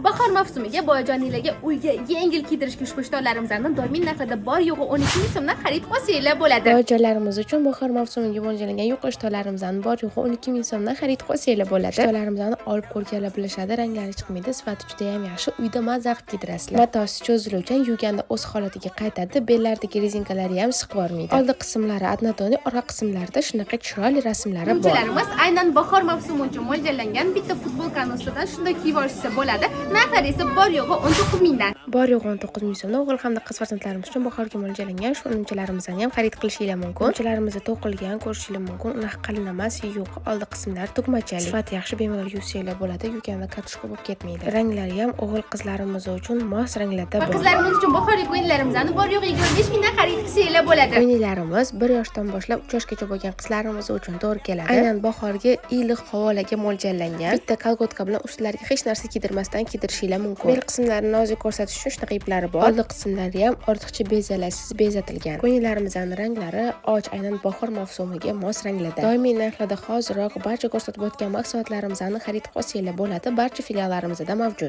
Bahor mavsumiga boyajonilarga uyga yengil kiydirishga ushbu shtalarimizni doimiy narxlarda bor yo'g'i 12 ming so'mdan xarid qilsanglar bo'ladi. Boyajonlarimiz uchun bahor mavsumiga mo'ljallangan yuqori shtalarimizni bor yo'g'i 12 ming so'mdan xarid qilsanglar bo'ladi. Shtalarimizni olib ko'rganlar bilishadi, ranglari chiqmaydi, sifati juda ham yaxshi, uyda maza qilib kiydirasizlar. Matosi cho'ziluvchan, yuvganda o'z holatiga qaytadi, bellardagi rezinkalari ham siqib bormaydi. Oldi qismlari adnatoni, orqa qismlarida shunaqa chiroyli rasmlari bor. Mo'ljallarimiz aynan bahor mavsumi uchun mo'ljallangan. Bitta futbolkani ustidan shunday kiyib olishsa bo'ladi. Narxlari esa bor yo'g'i 19 mingdan. Bor yo'g'i 19 ming so'mdan o'g'il hamda qiz farzandlarimiz uchun bahorga mo'ljallangan shu nimchalarimizni ham xarid qilishingiz mumkin. Nimchalarimizni to'qilgan ko'rishingiz mumkin. Unaqa qalin emas, yo'q. Oldi qismlari tugmachali. Sifati yaxshi, bemalol yuvsanglar bo'ladi. Yuvganda kartoshka bo'lib ketmaydi. Ranglari ham o'g'il qizlarimiz uchun mos ranglarda bor. Qizlarimiz uchun bahorgi o'yinlarimizni bor yo'g'i 25 mingdan xarid qilsanglar bo'ladi. O'yinlarimiz 1 yoshdan boshlab 3 yoshgacha bo'lgan qizlarimiz uchun to'g'ri keladi. Aynan bahorga iliq havolarga mo'ljallangan. Bitta kolgotka bilan ustlariga hech narsa kiydirmasdan kiydirishingiz mumkin. Bel qismlarini nozik ko'rsatish uchun shunaqa iplari bor. Oldi qismlari ham ortiqcha bezalarsiz bezatilgan. O'yinlarimizning ranglari och, aynan bahor mavsumiga mos ranglarda. Doimiy narxlarda hoziroq barcha ko'rsatib o'tgan mahsulotlarimizni xarid qilsanglar bo'ladi. Barcha filiallarimizda mavjud.